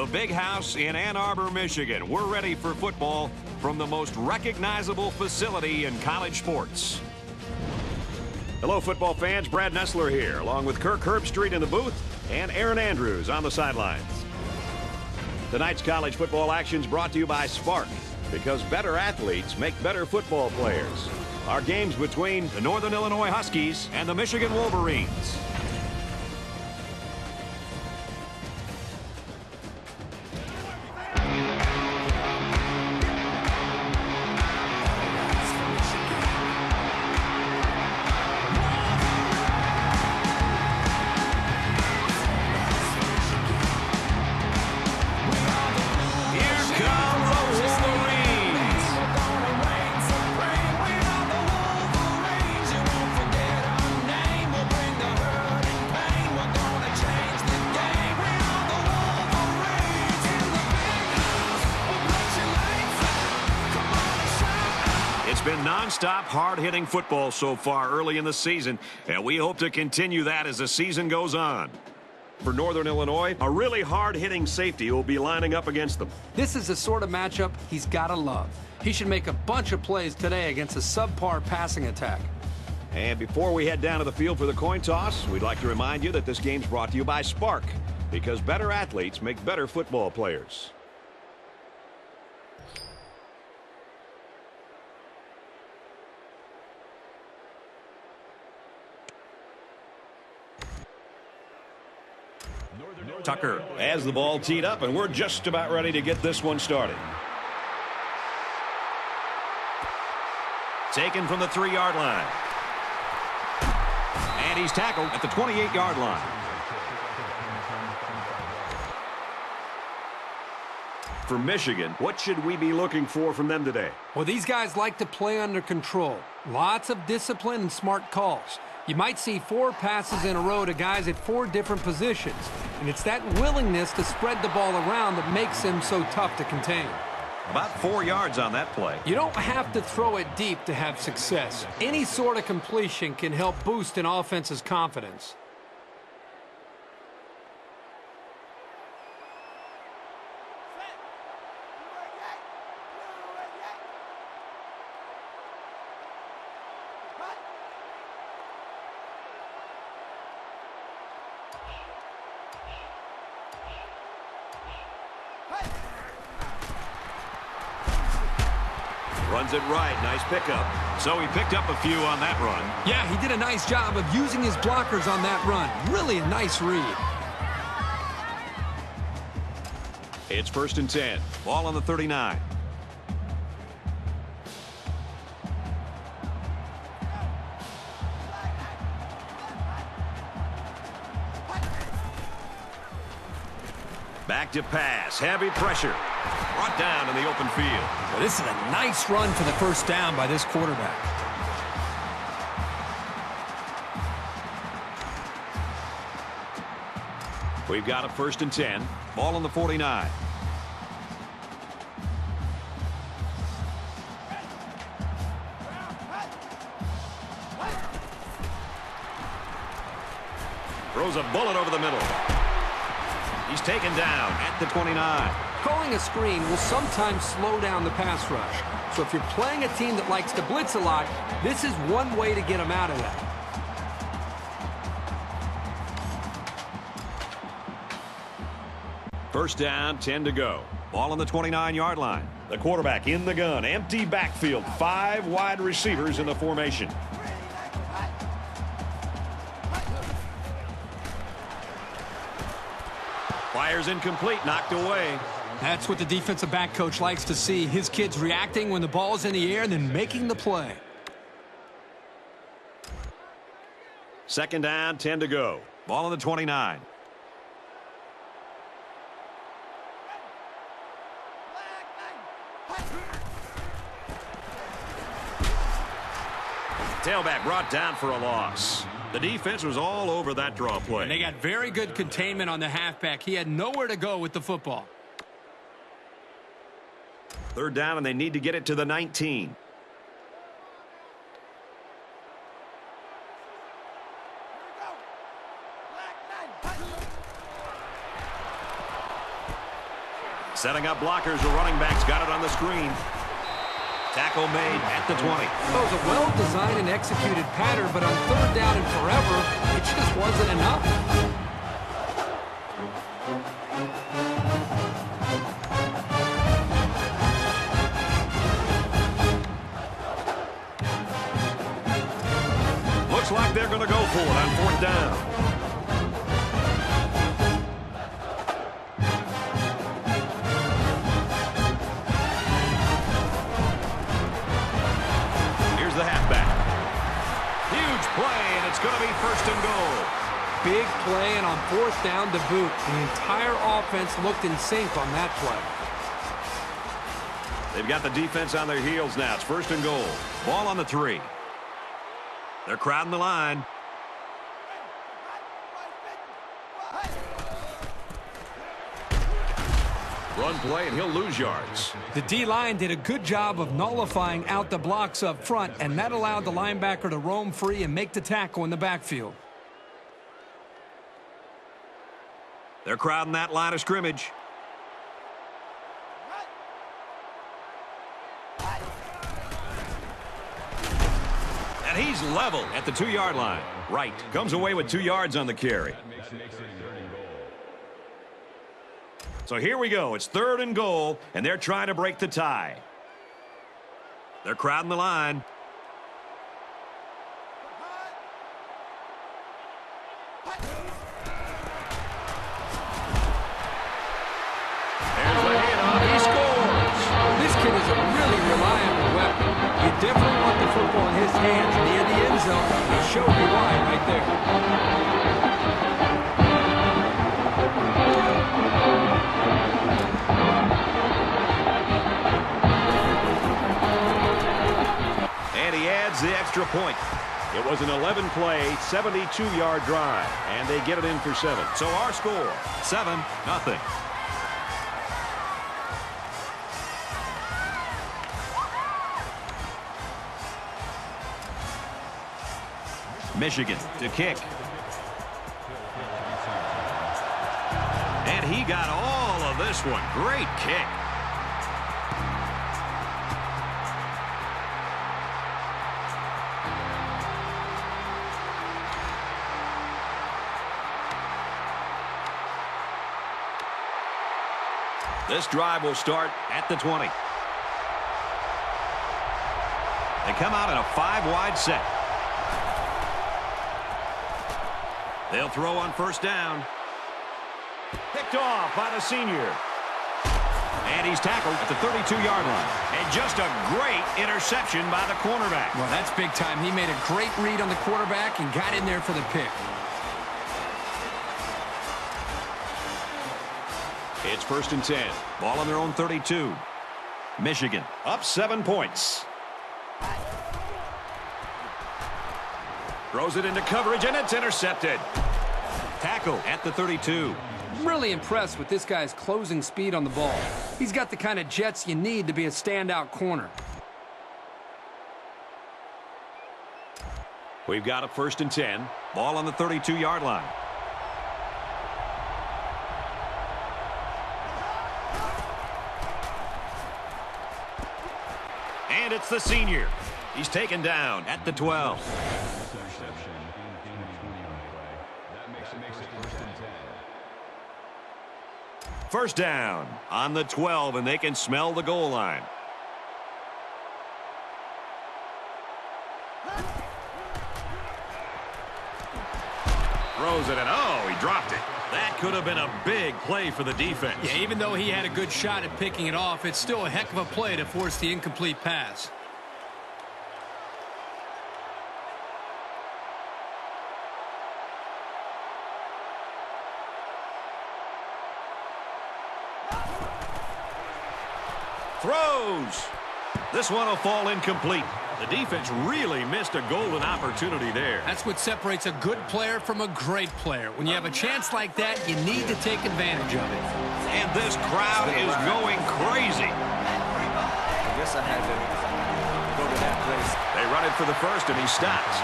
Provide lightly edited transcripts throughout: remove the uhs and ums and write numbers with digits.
The Big House in Ann Arbor, Michigan. We're ready for football from the most recognizable facility in college sports. Hello, football fans. Brad Nessler here, along with Kirk Herbstreit in the booth and Aaron Andrews on the sidelines. Tonight's college football action is brought to you by Spark, because better athletes make better football players. Our game's between the Northern Illinois Huskies and the Michigan Wolverines. Non-stop, hard-hitting football so far early in the season, and we hope to continue that as the season goes on. For Northern Illinois, a really hard-hitting safety will be lining up against them. This is the sort of matchup he's got to love. He should make a bunch of plays today against a subpar passing attack. And before we head down to the field for the coin toss, we'd like to remind you that this game's brought to you by Spark, because better athletes make better football players. Tucker has the ball teed up, and we're just about ready to get this one started. Taken from the 3-yard line. And he's tackled at the 28-yard line. For Michigan, what should we be looking for from them today? Well, these guys like to play under control. Lots of discipline and smart calls. You might see 4 passes in a row to guys at 4 different positions. And it's that willingness to spread the ball around that makes him so tough to contain. About 4 yards on that play. You don't have to throw it deep to have success. Any sort of completion can help boost an offense's confidence. Runs it right. Nice pickup. So he picked up a few on that run. Yeah, he did a nice job of using his blockers on that run. Really a nice read. It's 1st and 10. Ball on the 39. Back to pass. Heavy pressure. Brought down in the open field. Well, this is a nice run for the first down by this quarterback. We've got a 1st and 10. Ball on the 49. Throws a bullet over the middle. He's taken down at the 29. Calling a screen will sometimes slow down the pass rush. So if you're playing a team that likes to blitz a lot, this is one way to get them out of that. First down, 10 to go. Ball on the 29-yard line. The quarterback in the gun. Empty backfield. 5 wide receivers in the formation. Fires incomplete, knocked away. That's what the defensive back coach likes to see. His kids reacting when the ball's in the air and then making the play. 2nd down, 10 to go. Ball on the 29. Tailback brought down for a loss. The defense was all over that draw play. And they got very good containment on the halfback. He had nowhere to go with the football. 3rd down, and they need to get it to the 19. Setting up blockers, the running back's got it on the screen. Tackle made at the 20. It was a well-designed and executed pattern, but on third down and forever, it just wasn't enough. Looks like they're going to go for it on fourth down. Here's the halfback. Huge play, and it's going to be first and goal. Big play, and on fourth down to boot. The entire offense looked in sync on that play. They've got the defense on their heels now. It's first and goal. Ball on the 3. They're crowding the line. Run play, and he'll lose yards. The D-line did a good job of nullifying out the blocks up front, and that allowed the linebacker to roam free and make the tackle in the backfield. They're crowding that line of scrimmage. And he's level at the 2-yard line. Right. Comes away with 2 yards on the carry. So here we go. It's third and goal, and they're trying to break the tie. They're crowding the line. There's the handoff. He scores. This kid is a really reliable weapon. You definitely want the football in his hands near the end zone. He showed me why right there. And he adds the extra point. It was an 11-play, 72-yard drive, and they get it in for 7. So our score, 7-0. Michigan to kick. And he got all of this one. Great kick. This drive will start at the 20. They come out in a 5-wide set. They'll throw on first down. Picked off by the senior. And he's tackled at the 32-yard line. And just a great interception by the cornerback. Well, that's big time. He made a great read on the quarterback and got in there for the pick. It's first and 10. Ball on their own 32. Michigan up 7 points. Throws it into coverage, and it's intercepted. Tackle at the 32. Really impressed with this guy's closing speed on the ball. He's got the kind of jets you need to be a standout corner. We've got a first and 10. Ball on the 32-yard line. And it's the senior. He's taken down at the 12. First down on the 12, and they can smell the goal line. Throws it, and oh, he dropped it. That could have been a big play for the defense. Yeah, even though he had a good shot at picking it off, it's still a heck of a play to force the incomplete pass. Throws. This one will fall incomplete. The defense really missed a golden opportunity there. That's what separates a good player from a great player. When you have a chance like that, you need to take advantage of it. And this crowd is going crazy. I guess I had to go to that place. They run it for the first, and he stops.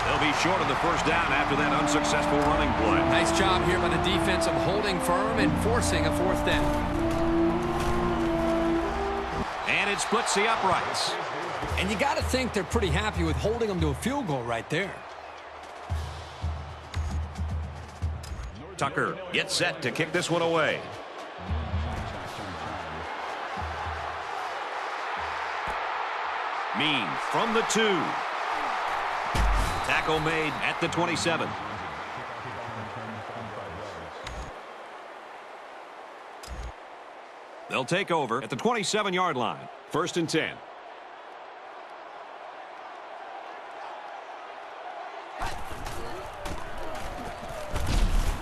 They'll be short of the first down after that unsuccessful running play. Nice job here by the defense of holding firm and forcing a fourth down. And it splits the uprights. And you got to think they're pretty happy with holding them to a field goal right there. Tucker gets set to kick this one away. Mean from the 2. Tackle made at the 27. They'll take over at the 27-yard line. 1st and 10.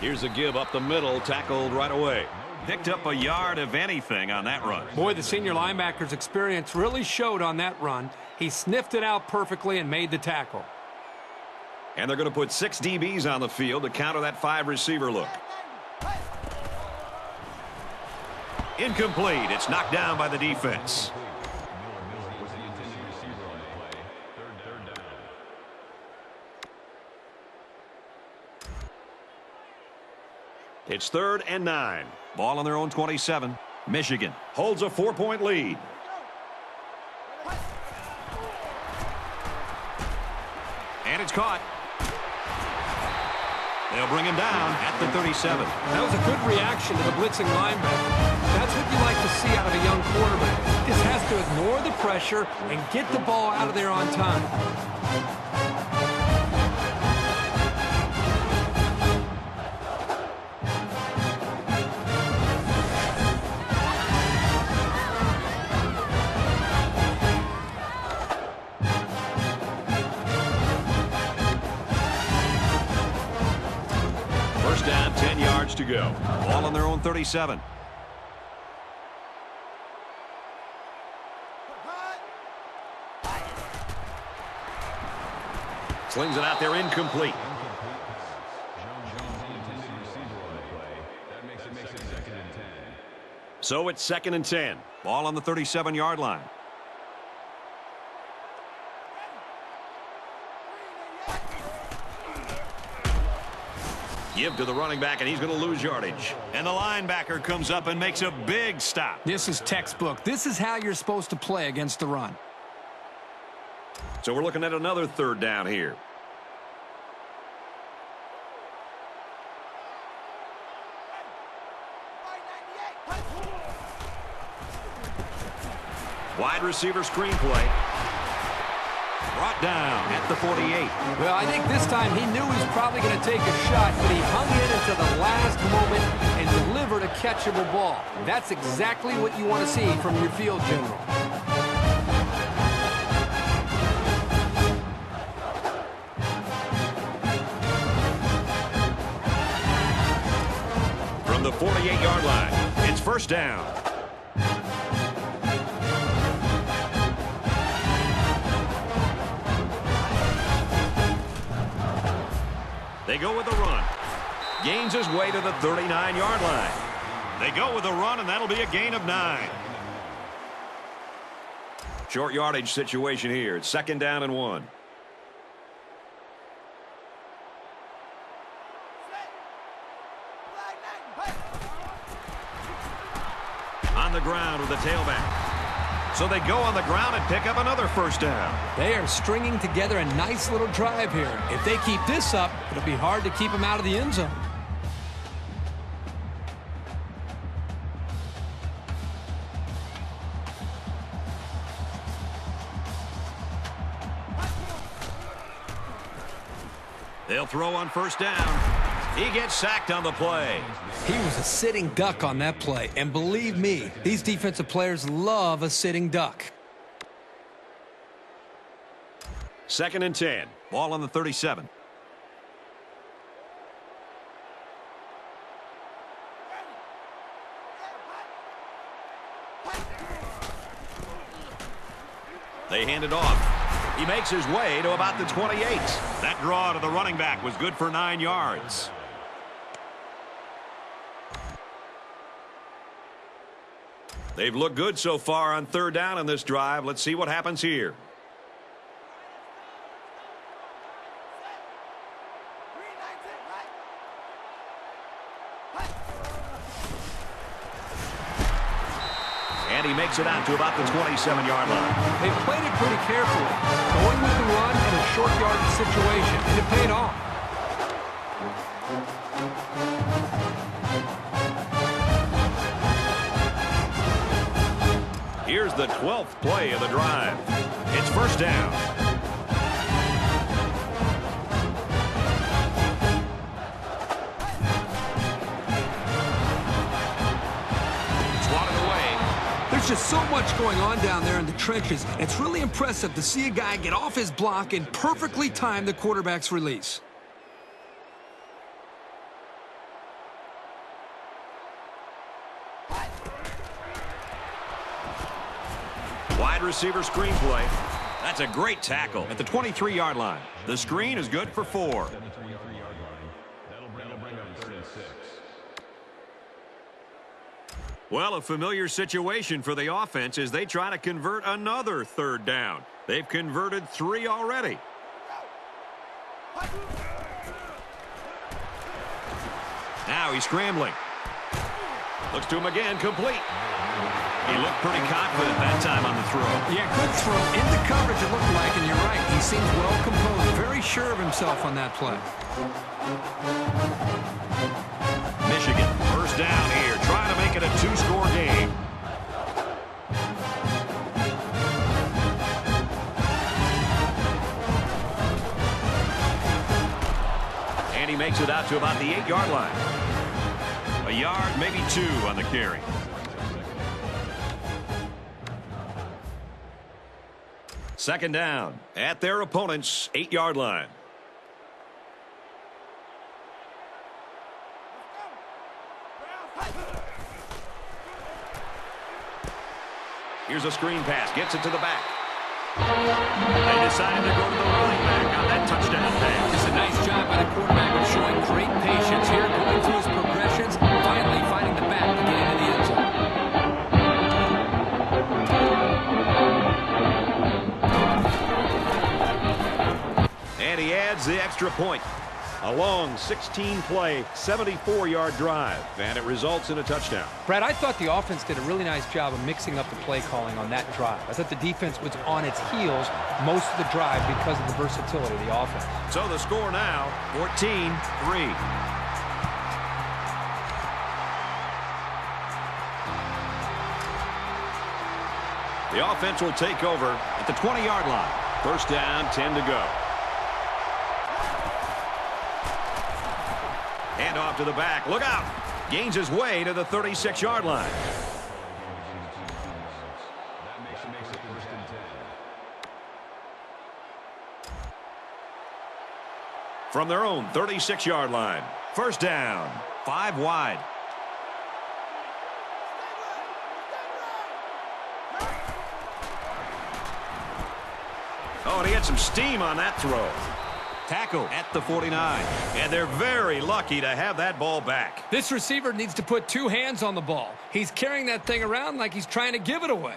Here's a give up the middle, tackled right away. Picked up a yard of anything on that run. Boy, the senior linebacker's experience really showed on that run. He sniffed it out perfectly and made the tackle. And they're going to put 6 DBs on the field to counter that 5-receiver look. Incomplete. It's knocked down by the defense. It's 3rd and 9. Ball on their own 27. Michigan holds a 4-point lead. And it's caught. They'll bring him down at the 37. That was a good reaction to the blitzing linebacker. That's what you like to see out of a young quarterback. Just has to ignore the pressure and get the ball out of there on time. First down, 10 yards to go. Ball on their own 37. Slings it out there, incomplete. So it's 2nd and 10. Ball on the 37-yard line. Give to the running back, and he's going to lose yardage. And the linebacker comes up and makes a big stop. This is textbook. This is how you're supposed to play against the run. So we're looking at another 3rd down here. Wide receiver screen play. Brought down at the 48. Well, I think this time he knew he was probably going to take a shot, but he hung in until the last moment and delivered a catchable ball. That's exactly what you want to see from your field general. From the 48-yard line, it's 1st down. They go with a run. Gains his way to the 39-yard line. They go with a run, and that'll be a gain of 9. Short yardage situation here. It's 2nd down and 1. On the ground with the tailback. So they go on the ground and pick up another 1st down. They are stringing together a nice little drive here. If they keep this up, it'll be hard to keep them out of the end zone. They'll throw on 1st down. He gets sacked on the play. He was a sitting duck on that play, and believe me, these defensive players love a sitting duck. 2nd and 10. Ball on the 37. They hand it off. He makes his way to about the 28. That draw to the running back was good for 9 yards. They've looked good so far on 3rd down in this drive. Let's see what happens here. And he makes it out to about the 27-yard line. They've played it pretty carefully, going with the run in a short yardage situation, and it paid off. Here's the 12th play of the drive. It's first down. Swatted away. There's just so much going on down there in the trenches. It's really impressive to see a guy get off his block and perfectly time the quarterback's release. Wide receiver screen play. That's a great tackle at the 23-yard line. The screen is good for 4. Well, a familiar situation for the offense as they try to convert another third down. They've converted 3 already. Now he's scrambling. Looks to him again, complete. He looked pretty confident that time on the throw. Yeah, good throw. Into coverage it looked like, and you're right. He seems well composed, very sure of himself on that play. Michigan, first down here, trying to make it a 2-score game. And he makes it out to about the 8-yard line. A yard, maybe 2 on the carry. Second down at their opponent's 8-yard line. Here's a screen pass. Gets it to the back. They decided to go to the running back on that touchdown pass. Just a nice job by the quarterback of showing great patience here, going through his progressions, finally finding the back to get into the end zone. And he adds the extra point. A long 16-play, 74-yard drive, and it results in a touchdown. Brad, I thought the offense did a really nice job of mixing up the play calling on that drive. I thought the defense was on its heels most of the drive because of the versatility of the offense. So the score now, 14-3. The offense will take over at the 20-yard line. First down, 10 to go. Hand off to the back. Look out. Gains his way to the 36-yard line. From their own 36-yard line. First down. 5 wide. Oh, and he had some steam on that throw. Tackle at the 49. And they're very lucky to have that ball back. This receiver needs to put 2 hands on the ball. He's carrying that thing around like he's trying to give it away.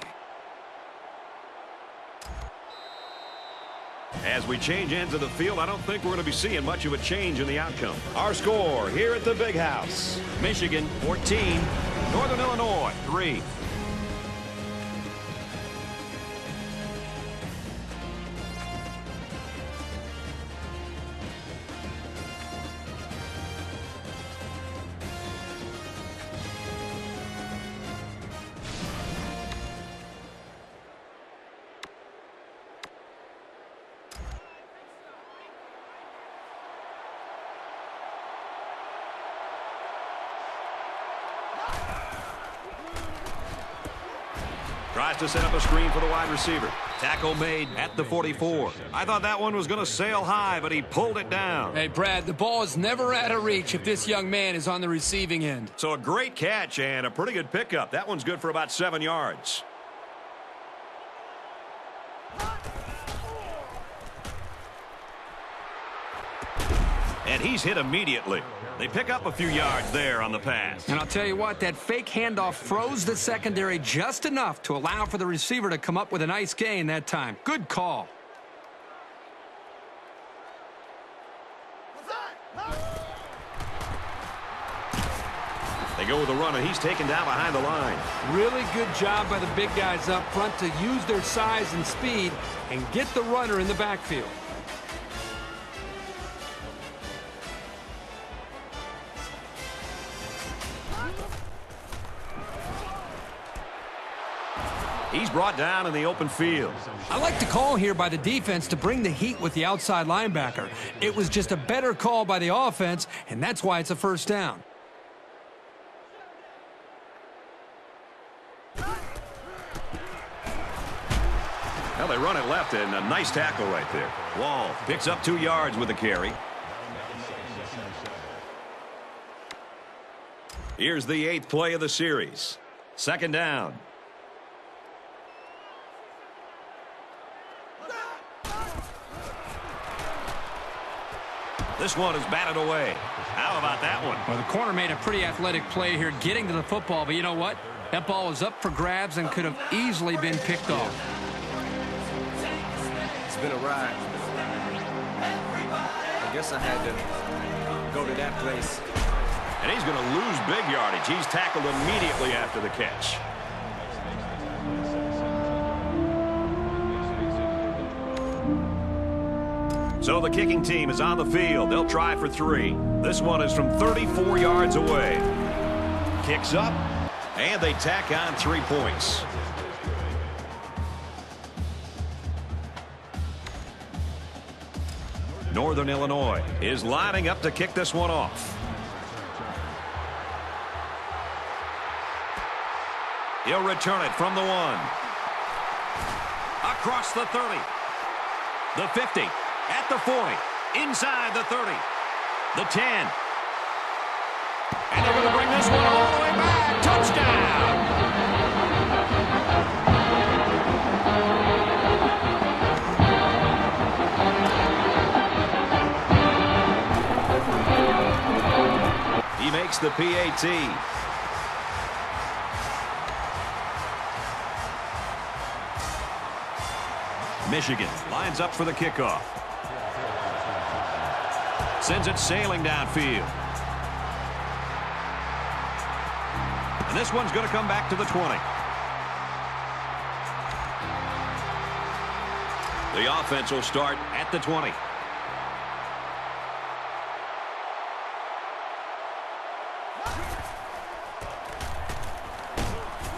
As we change ends of the field, I don't think we're going to be seeing much of a change in the outcome. Our score here at the Big House. Michigan 14, Northern Illinois 3. Tries to set up a screen for the wide receiver. Tackle made at the 44. I thought that one was going to sail high, but he pulled it down. Hey, Brad, the ball is never out of reach if this young man is on the receiving end. So a great catch and a pretty good pickup. That one's good for about 7 yards. And he's hit immediately. They pick up a few yards there on the pass. And I'll tell you what, that fake handoff froze the secondary just enough to allow for the receiver to come up with a nice gain that time. Good call. They go with the run, and he's taken down behind the line. Really good job by the big guys up front to use their size and speed and get the runner in the backfield. He's brought down in the open field. I like the call here by the defense to bring the heat with the outside linebacker. It was just a better call by the offense, and that's why it's a first down. Well, they run it left, and a nice tackle right there. Wall picks up 2 yards with the carry. Here's the 8th play of the series. Second down. This one is batted away. How about that one? Well, the corner made a pretty athletic play here getting to the football, but you know what? That ball was up for grabs and could have easily been picked off. It's been a ride. I guess I had to go to that place. And he's going to lose big yardage. He's tackled immediately after the catch. So the kicking team is on the field. They'll try for 3. This one is from 34 yards away. Kicks up, and they tack on 3 points. Northern Illinois is lining up to kick this one off. He'll return it from the 1. Across the 30. The 50. At the 40, inside the 30, the 10. And they're going to bring this one all the way back. Touchdown! He makes the PAT. Michigan lines up for the kickoff. Sends it sailing downfield. And this one's going to come back to the 20. The offense will start at the 20.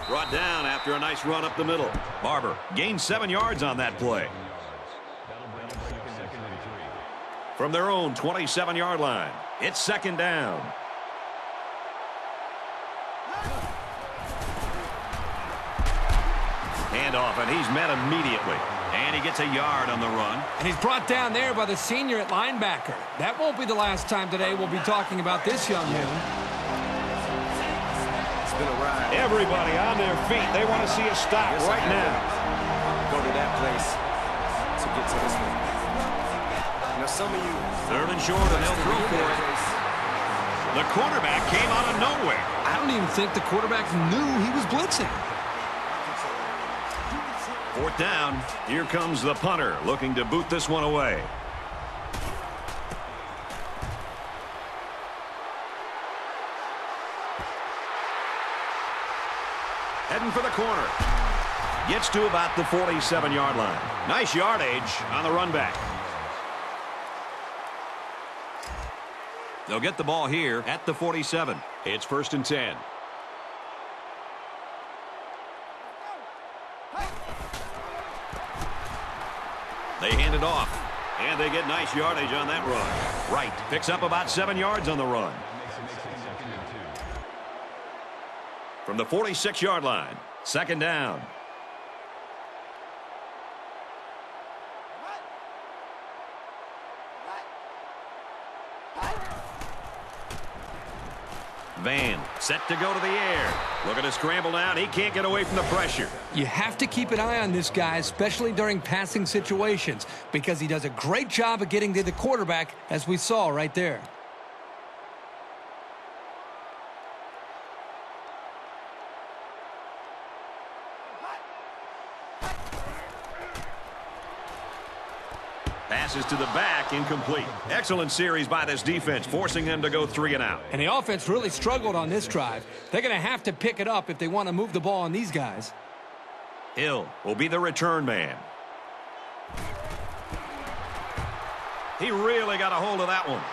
Brought down after a nice run up the middle. Barber gains 7 yards on that play. From their own 27-yard line, it's second down. Handoff, and he's met immediately. And he gets a yard on the run. And he's brought down there by the senior at linebacker. That won't be the last time today we'll be talking about this young man. It's been a ride. Everybody on their feet. They want to see a stop right now. Go to that place to get to this one. You know, some of you. 3rd and short, and they'll throw for it. The quarterback came out of nowhere. I don't even think the quarterback knew he was blitzing. 4th down. Here comes the punter looking to boot this one away. Heading for the corner. Gets to about the 47-yard line. Nice yardage on the run back. They'll get the ball here at the 47. It's 1st and 10. They hand it off, and they get nice yardage on that run. Wright picks up about 7 yards on the run. From the 46-yard line, second down. Van set to go to the air. Looking to scramble down. He can't get away from the pressure. You have to keep an eye on this guy, especially during passing situations, because he does a great job of getting to the quarterback, as we saw right there. passes to the back, incomplete. Excellent series by this defense, forcing them to go 3 and out. And the offense really struggled on this drive. They're going to have to pick it up if they want to move the ball on these guys. Hill will be the return man. He really got a hold of that one.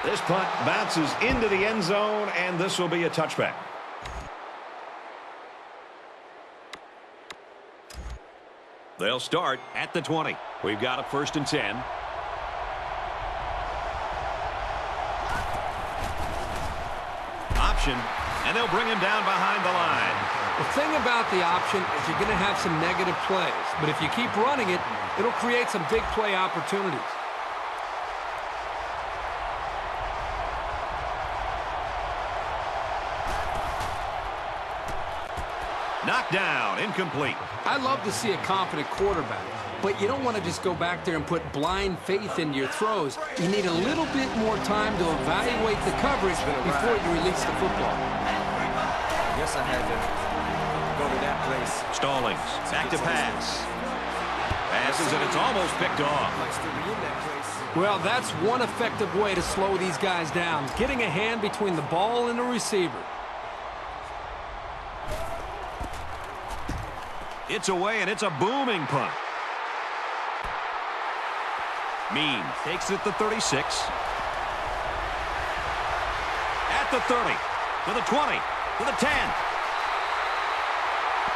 This punt bounces into the end zone, and this will be a touchback. They'll start at the 20. We've got a 1st and 10. Option, and they'll bring him down behind the line. The thing about the option is you're going to have some negative plays, but if you keep running it, it'll create some big play opportunities. Knocked down, incomplete. I love to see a confident quarterback, but you don't want to just go back there and put blind faith into your throws. You need a little bit more time to evaluate the coverage before you release the football. I guess I had to go to that place. Stallings, back to pass. Passes, and it's almost picked off. Well, that's one effective way to slow these guys down, getting a hand between the ball and the receiver. It's away, and it's a booming punt. Mean takes it to 36. At the 30, to the 20, to the 10.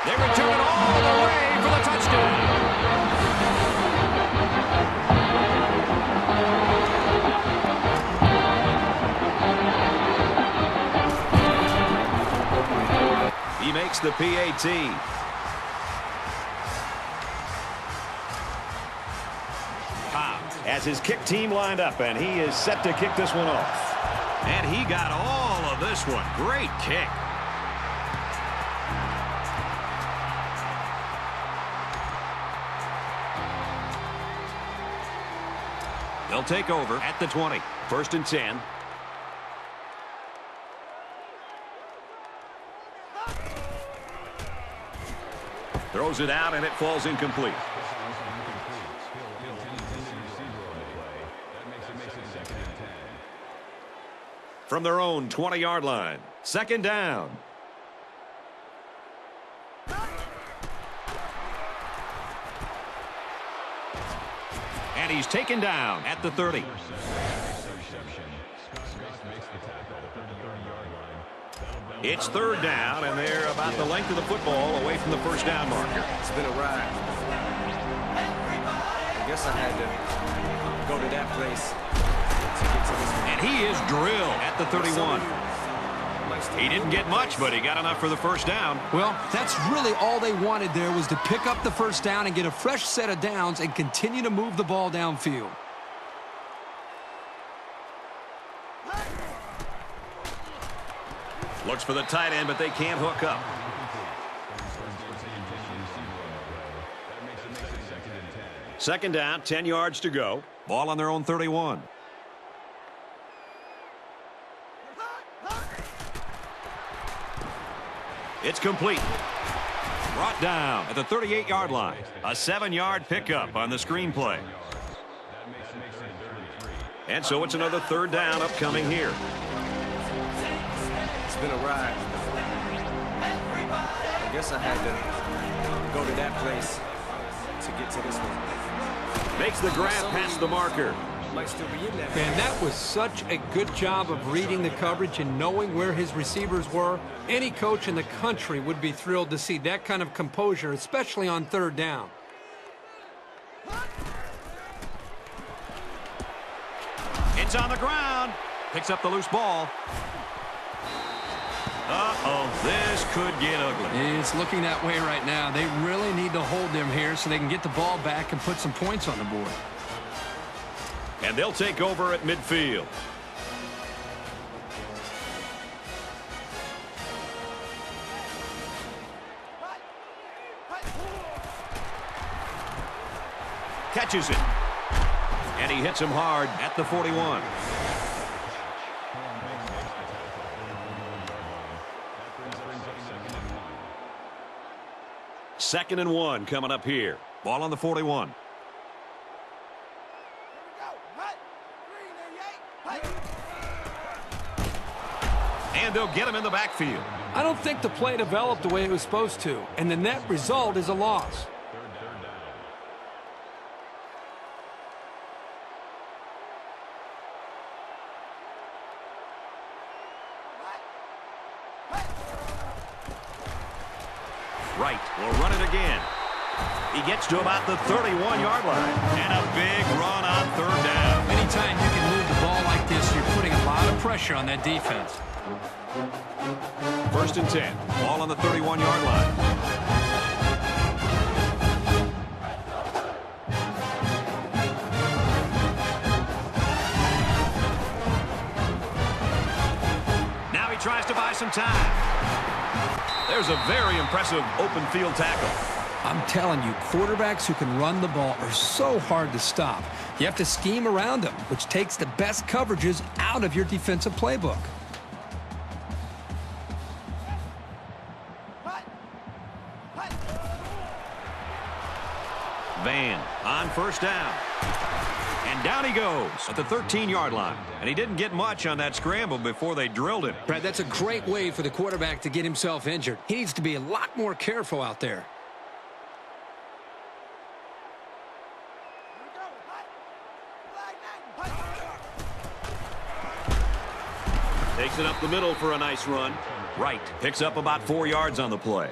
They return it all the way for the touchdown. He makes the PAT. As his kick team lined up, and he is set to kick this one off. And he got all of this one. Great kick. They'll take over at the 20. 1st and 10. Throws it out, and it falls incomplete. From their own 20-yard line. 2nd down. And he's taken down at the 30. It's 3rd down, and they're about the length of the football away from the 1st down marker. It's been a ride. I guess I had to go to that place. And he is drilled at the 31. He didn't get much, but he got enough for the 1st down. Well, that's really all they wanted there was to pick up the 1st down and get a fresh set of downs and continue to move the ball downfield. Looks for the tight end, but they can't hook up. Second down, 10 yards to go. Ball on their own 31. It's complete. Brought down at the 38-yard line. A 7-yard pickup on the screenplay. And so it's another 3rd down upcoming here. It's been a ride. I guess I had to go to that place to get to this one. Makes the grab past the marker. Might still be in there. And that was such a good job of reading the coverage and knowing where his receivers were. Any coach in the country would be thrilled to see that kind of composure, especially on 3rd down. It's on the ground. Picks up the loose ball. Uh-oh, this could get ugly. It's looking that way right now. They really need to hold them here so they can get the ball back and put some points on the board. And they'll take over at midfield. Catches it. And he hits him hard at the 41. Second and 1 coming up here. Ball on the 41. And they'll get him in the backfield. I don't think the play developed the way it was supposed to, and the net result is a loss. Right, will run it again. He gets to about the 31-yard line. And a big run on third down. Anytime you can move the ball like this, you're putting a lot of pressure on that defense. 1st and 10. Ball on the 31-yard line. Now he tries to buy some time. There's a very impressive open field tackle. I'm telling you, quarterbacks who can run the ball are so hard to stop. You have to scheme around them, which takes the best coverages out of your defensive playbook. Van on 1st down. And down he goes at the 13-yard line. And he didn't get much on that scramble before they drilled him. Brad, that's a great way for the quarterback to get himself injured. He needs to be a lot more careful out there. Takes it up the middle for a nice run. Right, picks up about 4 yards on the play.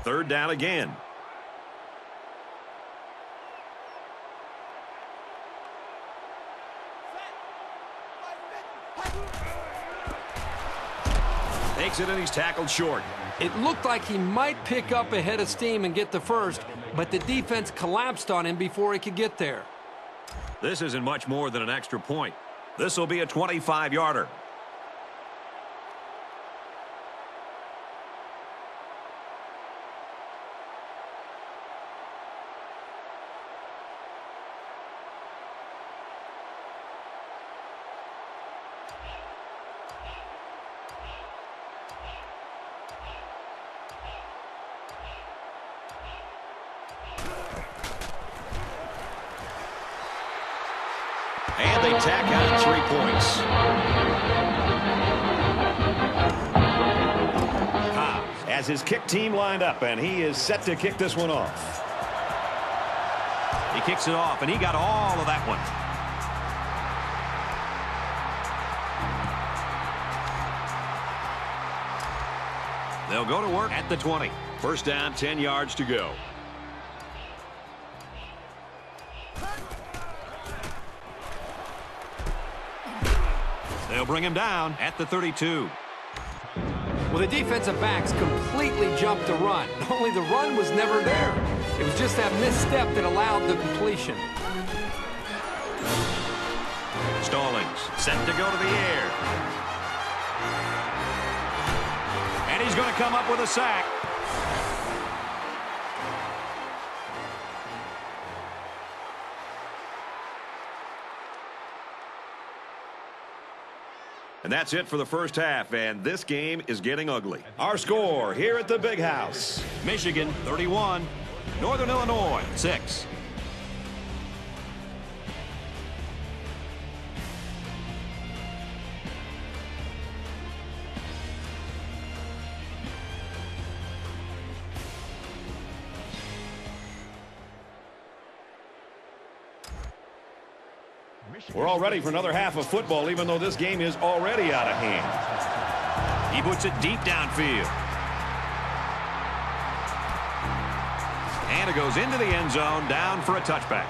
Third down again. Takes it and he's tackled short. It looked like he might pick up a head of steam and get the first, but the defense collapsed on him before he could get there. This isn't much more than an extra point. This will be a 25-yarder. And they tack on 3 points. Cobb has his kick team lined up, and he is set to kick this one off. He kicks it off, and he got all of that one. They'll go to work at the 20. 1st down, 10 yards to go. They'll bring him down at the 32. Well, the defensive backs completely jumped the run. Only the run was never there. It was just that misstep that allowed the completion. Stallings set to go to the air. And he's going to come up with a sack. And that's it for the first half, and this game is getting ugly. Our score here at the Big House. Michigan 31, Northern Illinois 6. We're all ready for another half of football, even though this game is already out of hand. He puts it deep downfield. And it goes into the end zone, down for a touchback.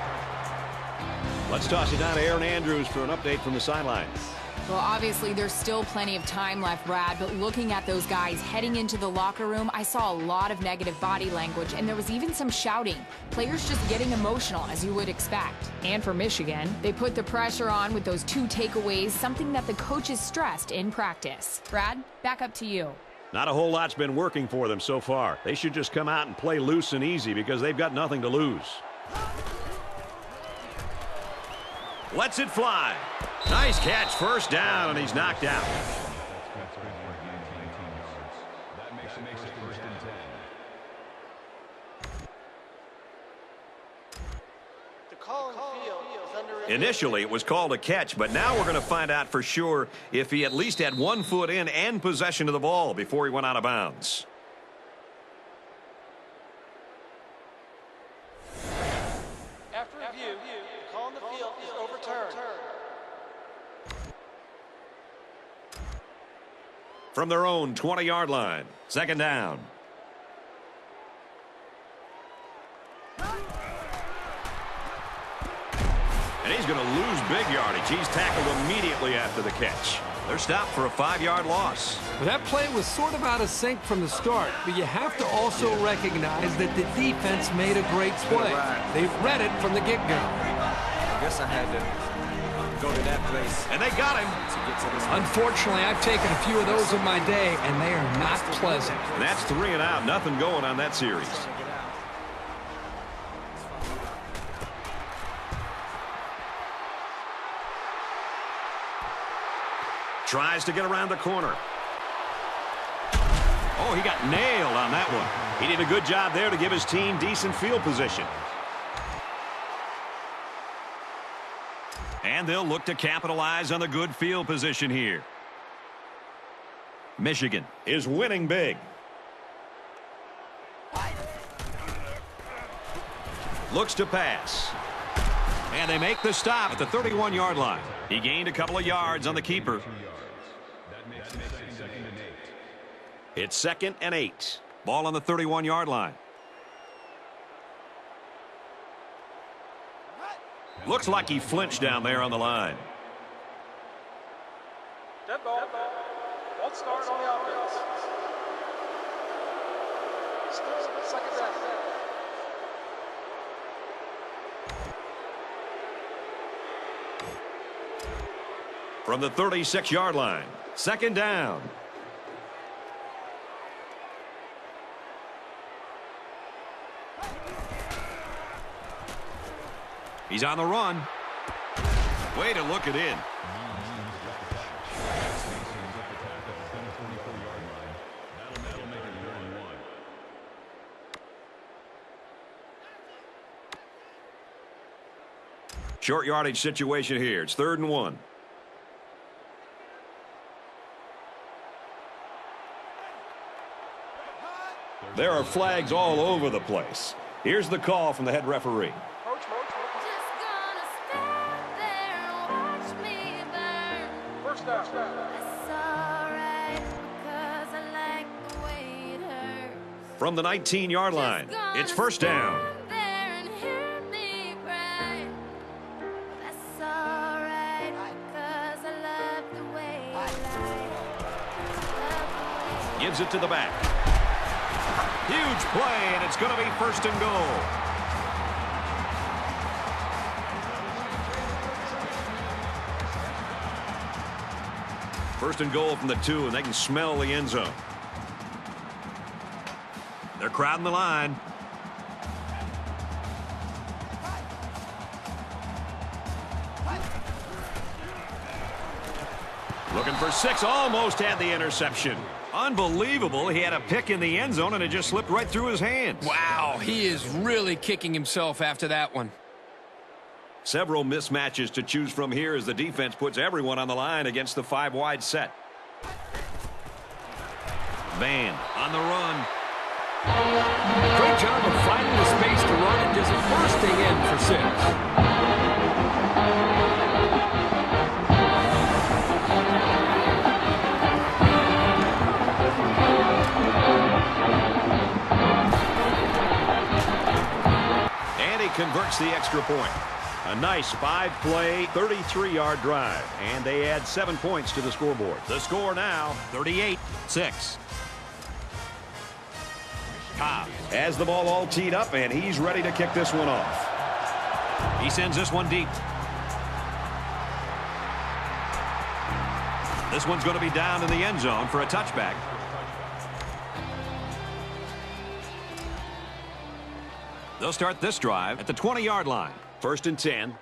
Let's toss it down to Aaron Andrews for an update from the sidelines. Well, obviously, there's still plenty of time left, Brad, but looking at those guys heading into the locker room, I saw a lot of negative body language, and there was even some shouting. Players just getting emotional, as you would expect. And for Michigan, they put the pressure on with those 2 takeaways, something that the coaches stressed in practice. Brad, back up to you. Not a whole lot's been working for them so far. They should just come out and play loose and easy because they've got nothing to lose. Lets it fly. Nice catch, 1st down, and he's knocked out. Initially, it was called a catch, but now we're going to find out for sure if he at least had 1 foot in and possession of the ball before he went out of bounds. After review, the call on the field is overturned. From their own 20-yard line, 2nd down. And he's going to lose big yardage. He's tackled immediately after the catch. They're stopped for a 5-yard loss. Well, that play was sort of out of sync from the start, but you have to also recognize that the defense made a great play. They read it from the get-go. I guess I had to go to that place. And they got him. To get to this. Unfortunately, I've taken a few of those in my day, and they are not pleasant. And that's 3 and out. Nothing going on that series. Tries to get around the corner. Oh, he got nailed on that one. He did a good job there to give his team decent field position. And they'll look to capitalize on the good field position here. Michigan is winning big. Looks to pass. And they make the stop at the 31-yard line. He gained a couple of yards on the keeper. It's 2nd and 8. Ball on the 31-yard line. Looks like he flinched down there on the line. Dead ball. One start on the offense. Still 2nd down. From the 36-yard line, 2nd down. He's on the run. Way to look it in. Short yardage situation here. It's 3rd and 1. There are flags all over the place. Here's the call from the head referee. From the 19-yard line, it's 1st down. Gives it to the back. Huge play, and it's going to be 1st and goal. First and goal from the 2, and they can smell the end zone. They're crowding the line. Looking for 6, almost had the interception. Unbelievable. He had a pick in the end zone, and it just slipped right through his hands. Wow, he is really kicking himself after that one. Several mismatches to choose from here as the defense puts everyone on the line against the 5-wide set. Van on the run. Great job of finding the space to run and just bursting in for 6. Converts the extra point. A nice 5-play, 33-yard drive. And they add 7 points to the scoreboard. The score now, 38-6. Cobb has the ball all teed up, and he's ready to kick this one off. He sends this one deep. This one's going to be down in the end zone for a touchback. They'll start this drive at the 20-yard line. 1st and 10.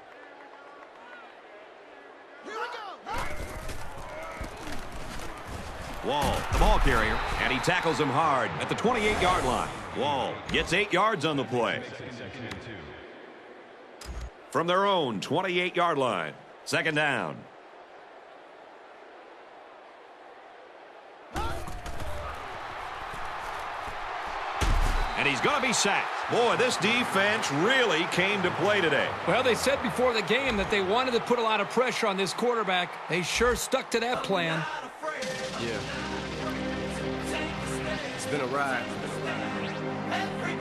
Wall, the ball carrier, and he tackles him hard at the 28-yard line. Wall gets 8 yards on the play. from their own 28-yard line. Second down. And he's going to be sacked. Boy, this defense really came to play today. Well, they said before the game that they wanted to put a lot of pressure on this quarterback. They sure stuck to that plan. Yeah. It's been a ride.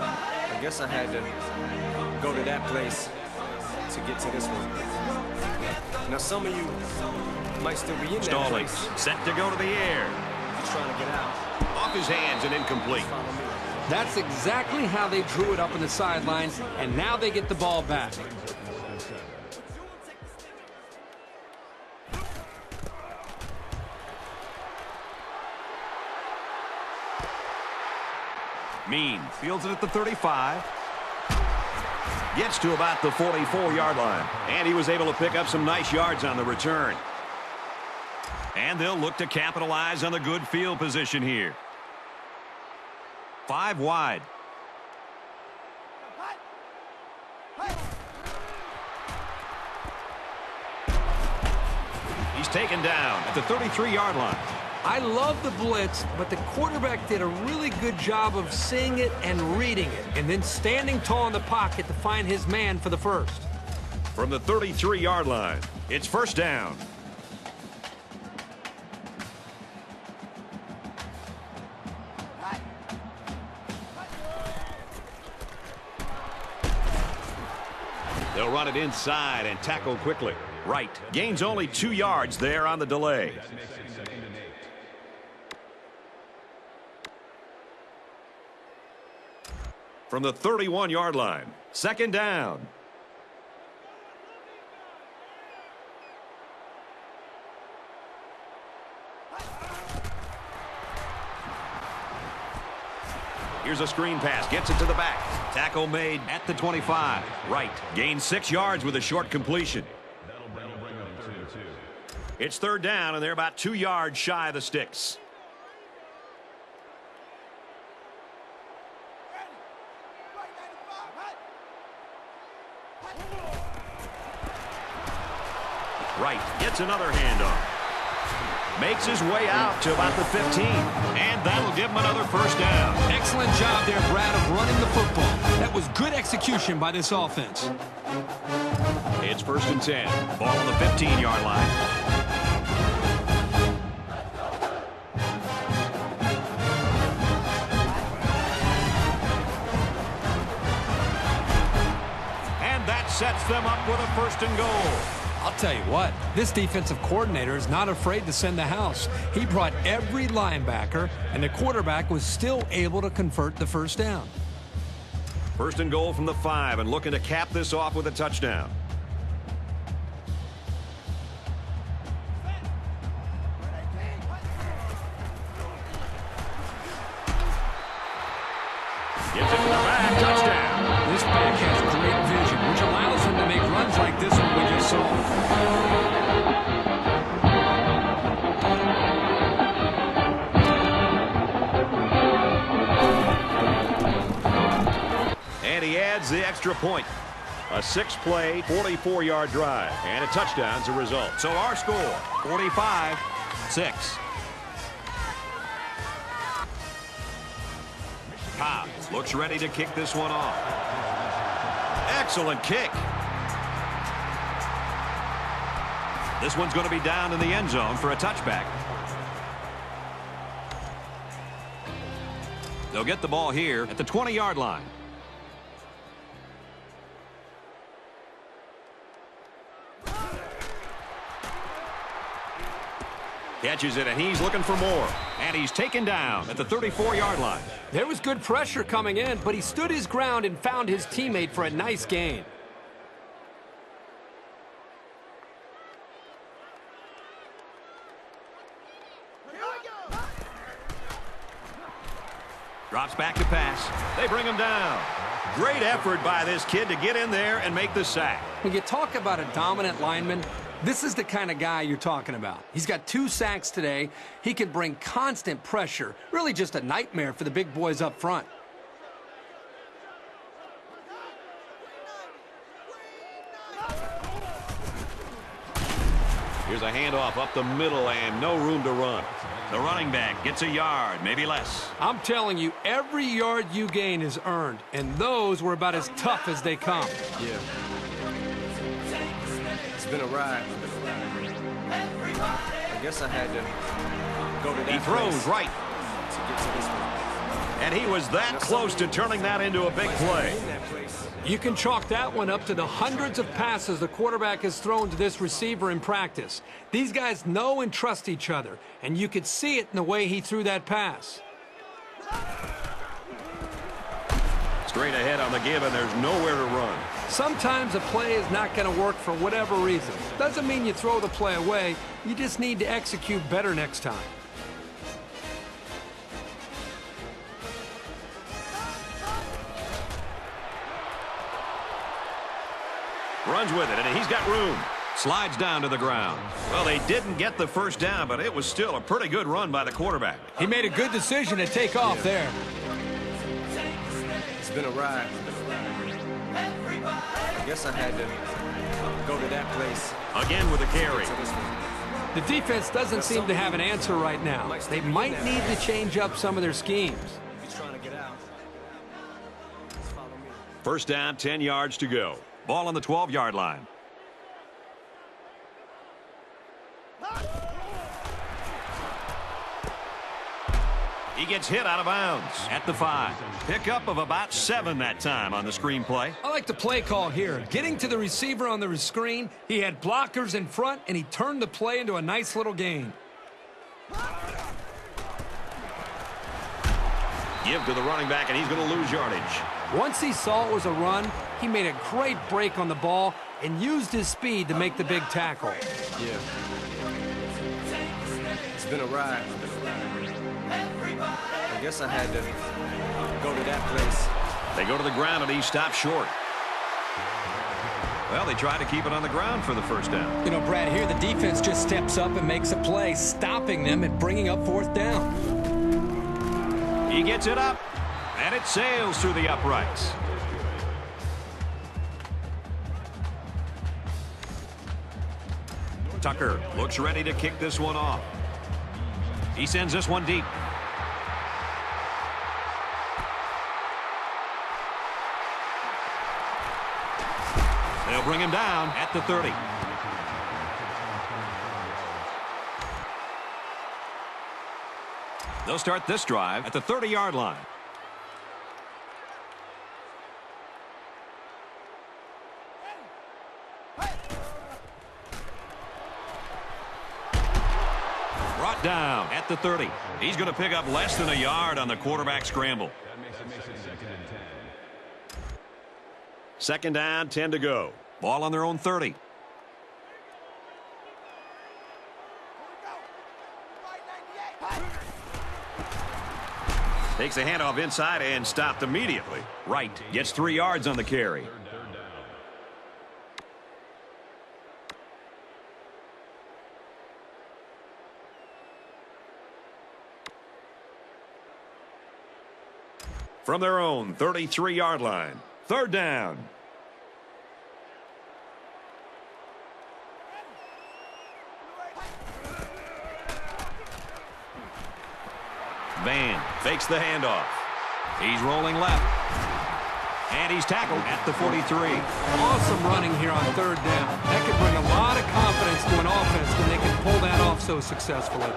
I guess I had to go to that place to get to this one. Now, some of you might still be in that Stalling, place. set to go to the air. He's trying to get out. Off his hands and incomplete. Follow me. That's exactly how they drew it up in the sidelines, and now they get the ball back. Mean fields it at the 35. Gets to about the 44-yard line. And he was able to pick up some nice yards on the return. And they'll look to capitalize on the good field position here. 5 wide. He's taken down at the 33-yard line. I love the blitz, but the quarterback did a really good job of seeing it and reading it, and then standing tall in the pocket to find his man for the first. From the 33-yard line, it's first down. They'll run it inside and tackle quickly. Right. Gains only 2 yards there on the delay. From the 31-yard line, second down. Here's a screen pass, gets it to the back. Tackle made at the 25. Right, gains 6 yards with a short completion. It's third down, and they're about 2 yards shy of the sticks. Right, gets another handoff. Makes his way out to about the 15. And that'll give him another first down. Excellent job there, Brad, of running the football. That was good execution by this offense. It's first and 10. Ball on the 15-yard line. And that sets them up with a first and goal. I'll tell you what, this defensive coordinator is not afraid to send the house. He brought every linebacker, and the quarterback was still able to convert the first down. First and goal from the 5, and looking to cap this off with a touchdown. Gets it to the back, touchdown. This back has great vision, which allows him to make runs like this one we just saw. And he adds the extra point. A 6-play, 44-yard drive. And a touchdown's a result. So our score, 45-6. Hobbs looks ready to kick this one off. Excellent kick. This one's going to be down in the end zone for a touchback. They'll get the ball here at the 20-yard line. Catches it, and he's looking for more. And he's taken down at the 34-yard line. There was good pressure coming in, but he stood his ground and found his teammate for a nice gain. Drops back to pass. They bring him down. Great effort by this kid to get in there and make the sack. When you talk about a dominant lineman, this is the kind of guy you're talking about. He's got 2 sacks today. He can bring constant pressure. Really just a nightmare for the big boys up front. Here's a handoff up the middle and no room to run. The running back gets a yard, maybe less. I'm telling you, every yard you gain is earned, and those were about as tough as they come. Yeah. It's been a ride. I guess I had to go to that. He throws right. To get to this one. And he was that close to turning that into a big play. You can chalk that one up to the hundreds of passes the quarterback has thrown to this receiver in practice. These guys know and trust each other, and you could see it in the way he threw that pass. Straight ahead on the give, and there's nowhere to run. Sometimes a play is not going to work for whatever reason. Doesn't mean you throw the play away. You just need to execute better next time. Runs with it, and he's got room. Slides down to the ground. Well, they didn't get the first down, but it was still a pretty good run by the quarterback. He made a good decision to take off there. It's been a ride. I guess I had to go to that place. Again with a carry. The defense doesn't seem to have an answer right now. They might need to change up some of their schemes. He's trying to get out. Follow me. First down, 10 yards to go. Ball on the 12-yard line. He gets hit out of bounds at the 5. Pickup of about 7 that time on the screen play. I like the play call here. Getting to the receiver on the screen, he had blockers in front, and he turned the play into a nice little gain. Give to the running back, and he's going to lose yardage. Once he saw it was a run, he made a great break on the ball and used his speed to make the big tackle. Yeah. It's been a ride. I guess I had to go to that place. They go to the ground, and he stops short. Well, they try to keep it on the ground for the first down. You know, Brad, here the defense just steps up and makes a play, stopping them and bringing up fourth down. He gets it up, and it sails through the uprights. Tucker looks ready to kick this one off. He sends this one deep. They'll bring him down at the 30. They'll start this drive at the 30-yard line. Brought down at the 30. He's going to pick up less than a yard on the quarterback scramble. Second down, 10 to go. Ball on their own 30. Takes a handoff inside and stopped immediately. Wright gets 3 yards on the carry. From their own 33-yard line. Third down. Van fakes the handoff. He's rolling left. And he's tackled at the 43. Awesome running here on third down. That could bring a lot of confidence to an offense when they can pull that off so successfully.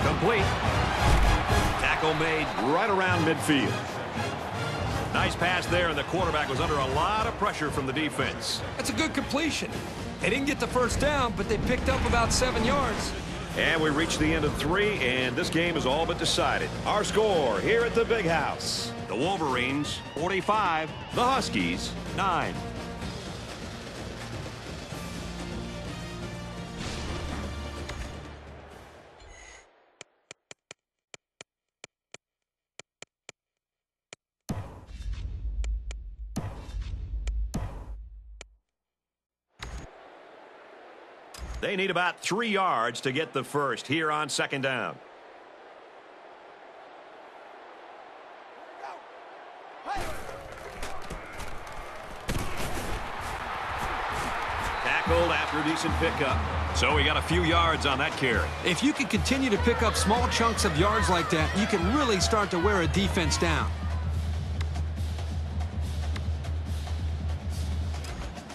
Complete. Tackle made right around midfield. Nice pass there, and the quarterback was under a lot of pressure from the defense. That's a good completion. They didn't get the first down, but they picked up about 7 yards. And we reached the end of 3, and this game is all but decided. Our score here at the Big House. The Wolverines, 45. The Huskies, 9. They need about 3 yards to get the first here on second down. Tackled after a decent pickup. So we got a few yards on that carry. If you can continue to pick up small chunks of yards like that, you can really start to wear a defense down.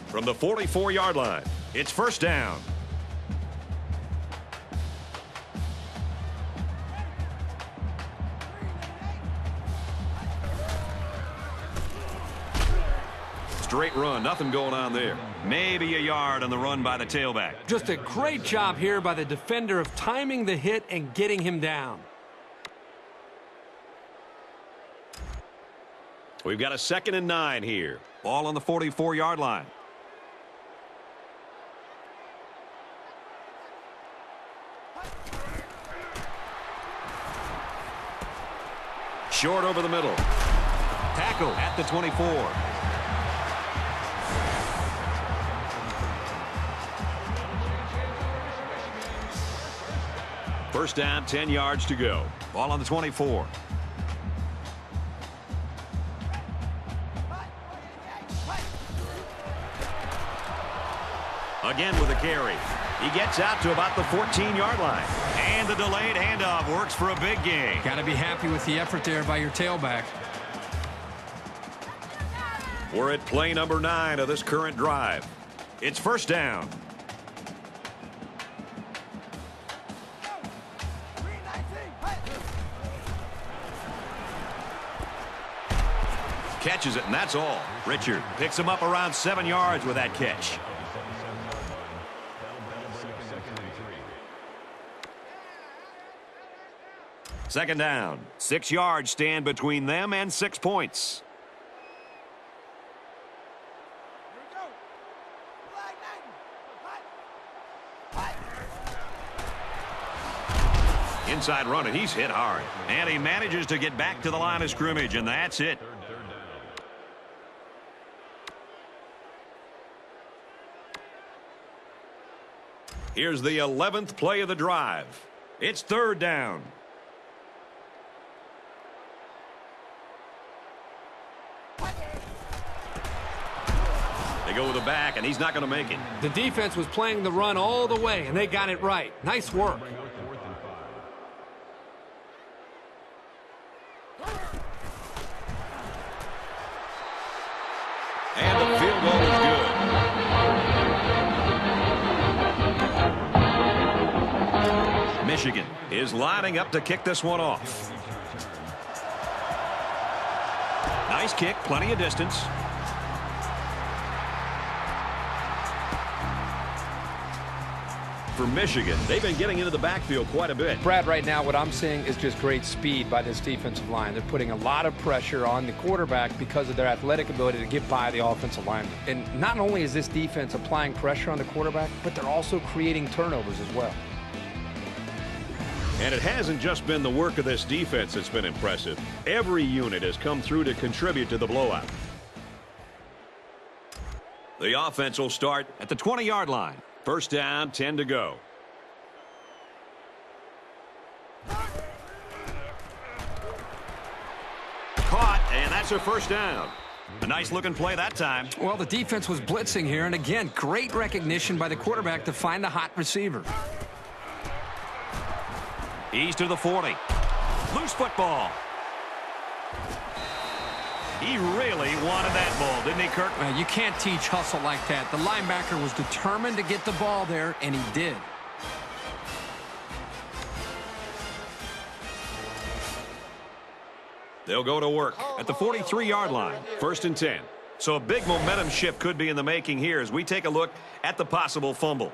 From the 44-yard line, it's first down. Straight run, nothing going on there. Maybe a yard on the run by the tailback. Just a great job here by the defender of timing the hit and getting him down. We've got a 2nd and 9 here. Ball on the 44-yard line. Short over the middle. Tackle at the 24. First down, 10 yards to go. Ball on the 24. Again with a carry. He gets out to about the 14-yard line. And the delayed handoff works for a big gain. Got to be happy with the effort there by your tailback. We're at play number 9 of this current drive. It's first down. Catches it, and that's all. Richard picks him up around 7 yards with that catch. Second down. 6 yards stand between them and 6 points. Inside run, and he's hit hard. And he manages to get back to the line of scrimmage, and that's it. Here's the 11th play of the drive. It's third down. They go with the back, and he's not going to make it. The defense was playing the run all the way, and they got it right. Nice work. And the field goal is good. Michigan is lining up to kick this one off. Nice kick, plenty of distance. For Michigan, they've been getting into the backfield quite a bit. Brad, right now what I'm seeing is just great speed by this defensive line. They're putting a lot of pressure on the quarterback because of their athletic ability to get by the offensive lineman. And not only is this defense applying pressure on the quarterback, but they're also creating turnovers as well. And it hasn't just been the work of this defense that's been impressive. Every unit has come through to contribute to the blowout. The offense will start at the 20-yard line. First down, 10 to go. Caught, and that's a first down. A nice-looking play that time. Well, the defense was blitzing here, and again, great recognition by the quarterback to find the hot receiver. He's to the 40. Loose football. He really wanted that ball, didn't he, Kirk? You can't teach hustle like that. The linebacker was determined to get the ball there, and he did. They'll go to work at the 43-yard line. First and 10. So a big momentum shift could be in the making here as we take a look at the possible fumble.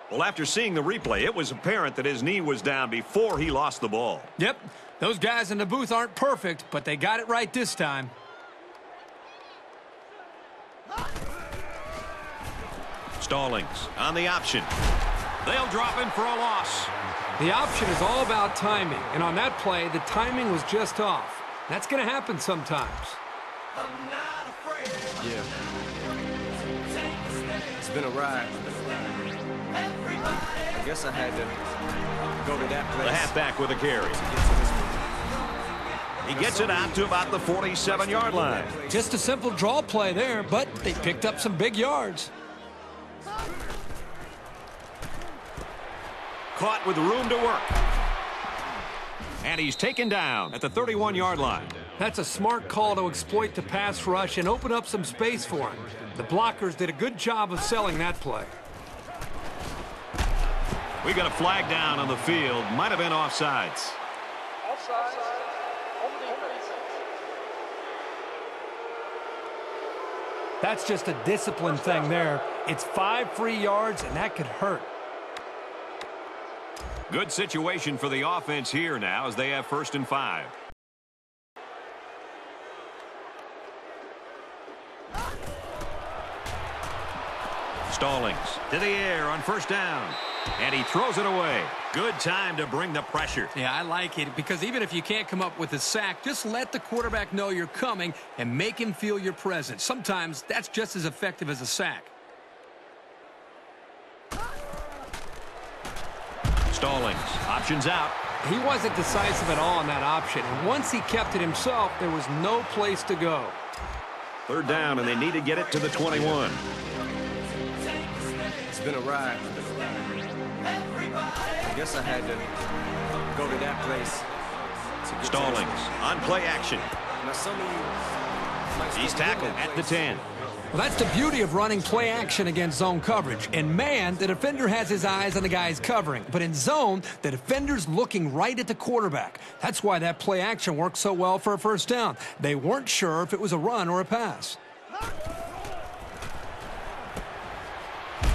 Well, after seeing the replay, it was apparent that his knee was down before he lost the ball. Yep, those guys in the booth aren't perfect, but they got it right this time. Stallings on the option. They'll drop him for a loss. The option is all about timing, and on that play, the timing was just off. That's going to happen sometimes. Yeah. It's been a ride. I guess I had to go to that place. The halfback with a carry. He gets it out to about the 47-yard line. Just a simple draw play there, but they picked up some big yards. Caught with room to work. And he's taken down at the 31-yard line. That's a smart call to exploit the pass rush and open up some space for him. The blockers did a good job of selling that play. We got a flag down on the field. Might have been offsides. That's just a discipline thing there. It's 5 free yards, and that could hurt. Good situation for the offense here now as they have 1st and 5. Stallings to the air on 1st down. And he throws it away. Good time to bring the pressure. Yeah, I like it because even if you can't come up with a sack, just let the quarterback know you're coming and make him feel your presence. Sometimes that's just as effective as a sack. Stallings, options out. He wasn't decisive at all on that option, and once he kept it himself, there was no place to go. 3rd down, and they need to get it to the 21. It's been a ride. I guess I had to go to that place. Stallings on play action. Now some of you might He's tackled at the 10. Well, that's the beauty of running play action against zone coverage. In man, the defender has his eyes on the guy's covering. But in zone, the defender's looking right at the quarterback. That's why that play action worked so well for a 1st down. They weren't sure if it was a run or a pass.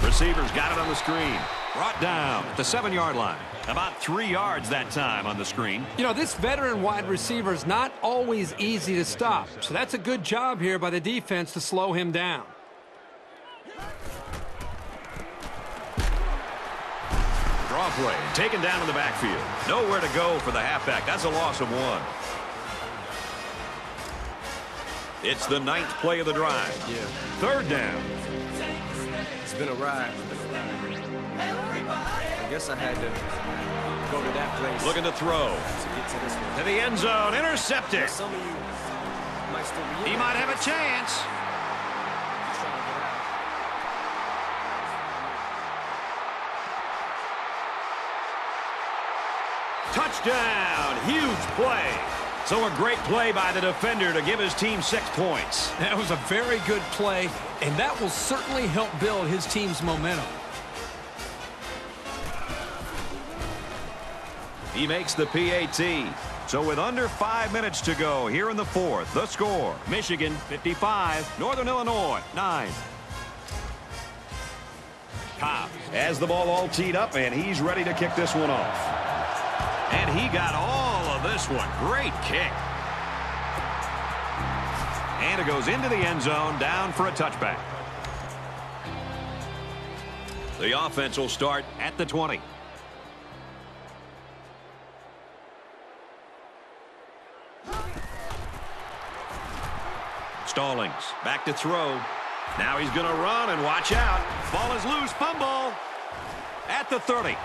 Receivers got it on the screen. Brought down at the 7-yard line. About 3 yards that time on the screen. You know, this veteran wide receiver is not always easy to stop. So that's a good job here by the defense to slow him down. Draw play. Taken down in the backfield. Nowhere to go for the halfback. That's a loss of 1. It's the 9th play of the drive. Yeah. 3rd down. It's been a ride. I guess I had to go to that place. Looking to throw. To get to this one. To the end zone. Intercepted. Some of you might still be in He might have a chance. Touchdown. Huge play. So a great play by the defender to give his team 6 points. That was a very good play, and that will certainly help build his team's momentum. He makes the PAT. So with under 5 minutes to go here in the 4th, the score, Michigan 55, Northern Illinois 9. Cobb has the ball all teed up, and he's ready to kick this one off. And he got all of this one. Great kick. And it goes into the end zone, down for a touchback. The offense will start at the 20. Stallings back to throw. Now he's going to run and watch out. Ball is loose. Fumble at the 30.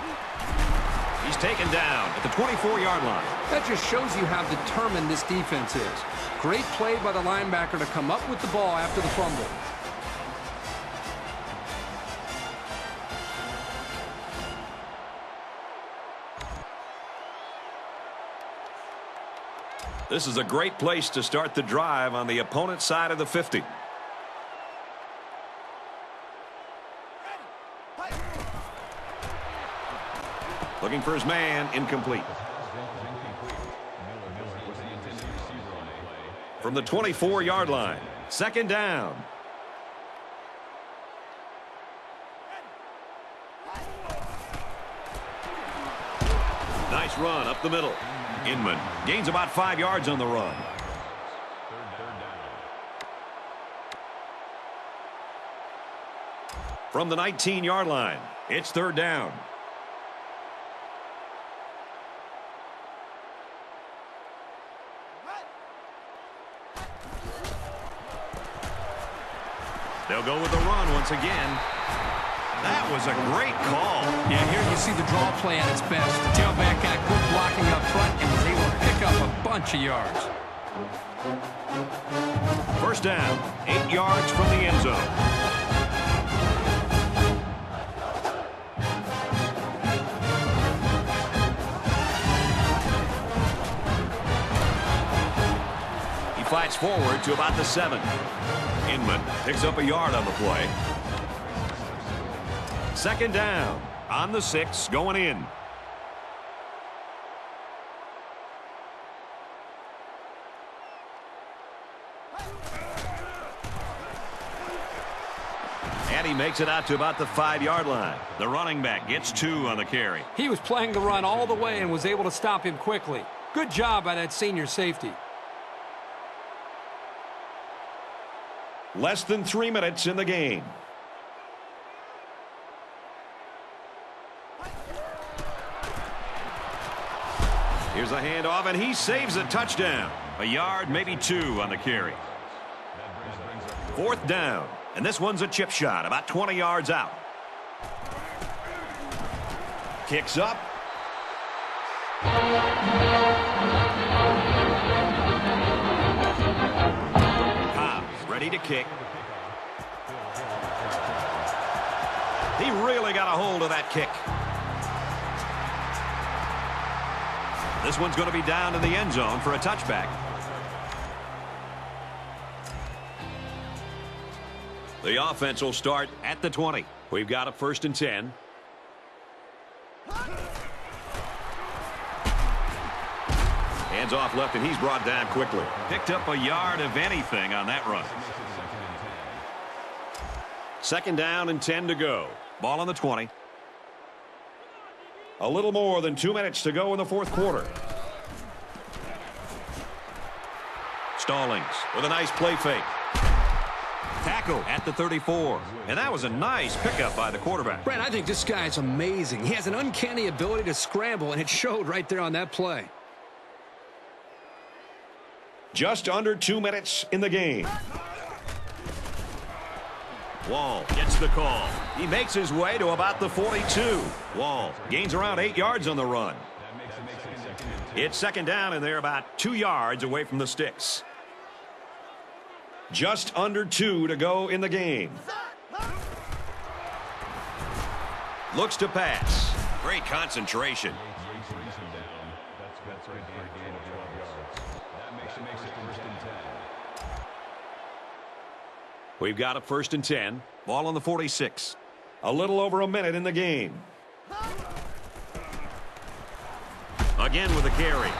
He's taken down at the 24-yard line. That just shows you how determined this defense is. Great play by the linebacker to come up with the ball after the fumble. This is a great place to start the drive on the opponent's side of the 50. Looking for his man, incomplete. From the 24-yard line, 2nd down. Nice run up the middle. Inman gains about 5 yards on the run. From the 19-yard line, it's 3rd down. They'll go with the run once again. That was a great call. Yeah, here you see the draw play at its best. The tailback got good blocking up front and was able to pick up a bunch of yards. First down, 8 yards from the end zone. He fights forward to about the 7. Inman picks up a yard on the play. Second down on the 6, going in. And he makes it out to about the 5-yard line. The running back gets 2 on the carry. He was playing the run all the way and was able to stop him quickly. Good job by that senior safety. Less than 3 minutes in the game. Here's a handoff, and he saves a touchdown. A yard, maybe 2 on the carry. Fourth down, and this one's a chip shot, about 20 yards out. Kicks up. Cobbs ready to kick. He really got a hold of that kick. This one's going to be down in the end zone for a touchback. The offense will start at the 20. We've got a 1st and 10. Hands off left, and he's brought down quickly. Picked up a yard of anything on that run. Second down and 10 to go. Ball on the 20. A little more than 2 minutes to go in the 4th quarter. Stallings with a nice play fake. Tackle at the 34. And that was a nice pickup by the quarterback. Brad, I think this guy's amazing. He has an uncanny ability to scramble, and it showed right there on that play. Just under 2 minutes in the game. Wall gets the call. He makes his way to about the 42. Wall gains around 8 yards on the run. It's second down, and they're about 2 yards away from the sticks. Just under 2 to go in the game. Looks to pass. Great concentration. We've got a 1st and 10. Ball on the 46. A little over a minute in the game. Again with a carry.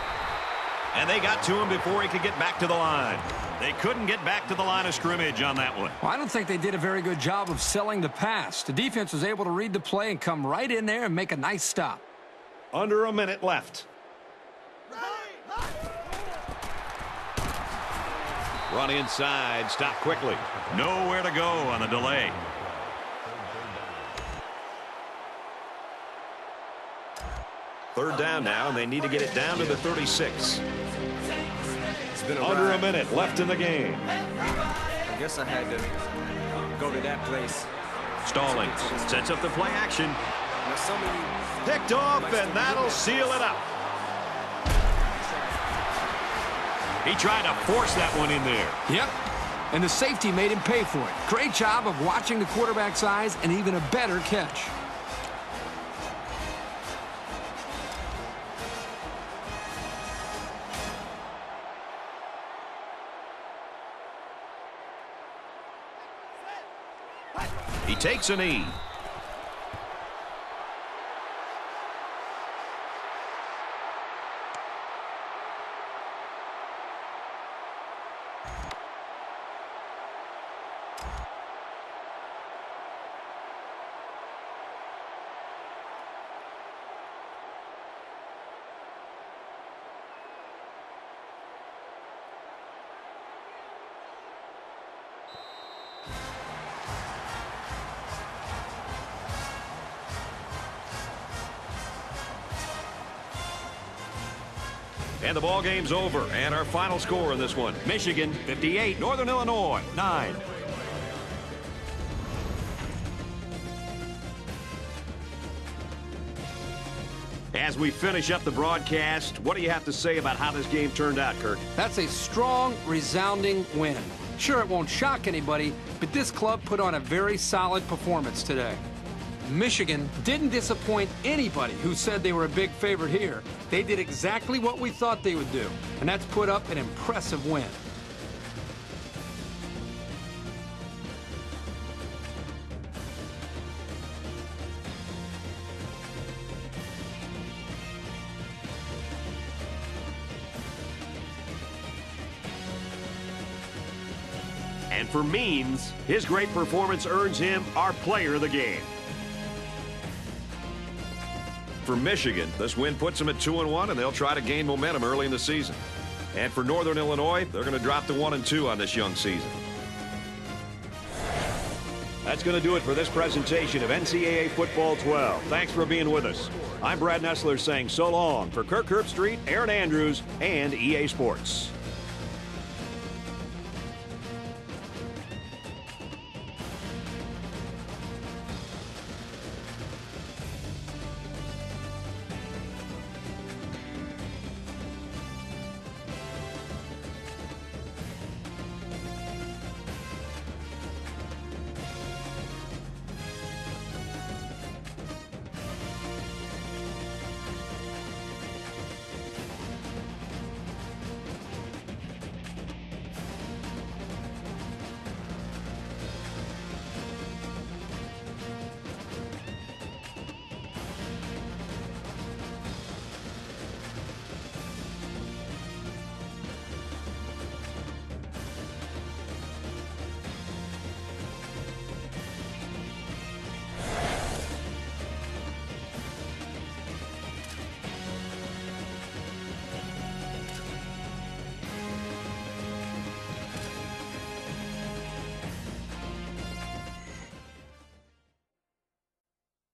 And they got to him before he could get back to the line. They couldn't get back to the line of scrimmage on that one. Well, I don't think they did a very good job of selling the pass. The defense was able to read the play and come right in there and make a nice stop. Under a minute left. Run inside, stop quickly. Nowhere to go on the delay. Third down now, and they need to get it down to the 36. Under a minute left in the game. I guess I had to go to that place. Stallings sets up the play action. Now some of you Picked off, and that'll seal it up. He tried to force that one in there. Yep. And the safety made him pay for it. Great job of watching the quarterback's eyes and even a better catch. He takes a knee. And the ball game's over. And our final score in this one, Michigan 58, Northern Illinois 9. As we finish up the broadcast, what do you have to say about how this game turned out, Kirk? That's a strong, resounding win. Sure, it won't shock anybody, but this club put on a very solid performance today. Michigan didn't disappoint anybody who said they were a big favorite here. They did exactly what we thought they would do, and that's put up an impressive win. And for Means, his great performance earns him our player of the game. For Michigan, this win puts them at 2-1, and they'll try to gain momentum early in the season. And for Northern Illinois, they're going to drop to 1-2 on this young season. That's going to do it for this presentation of NCAA Football 12. Thanks for being with us. I'm Brad Nessler saying so long for Kirk Herbstreit, Aaron Andrews, and EA Sports.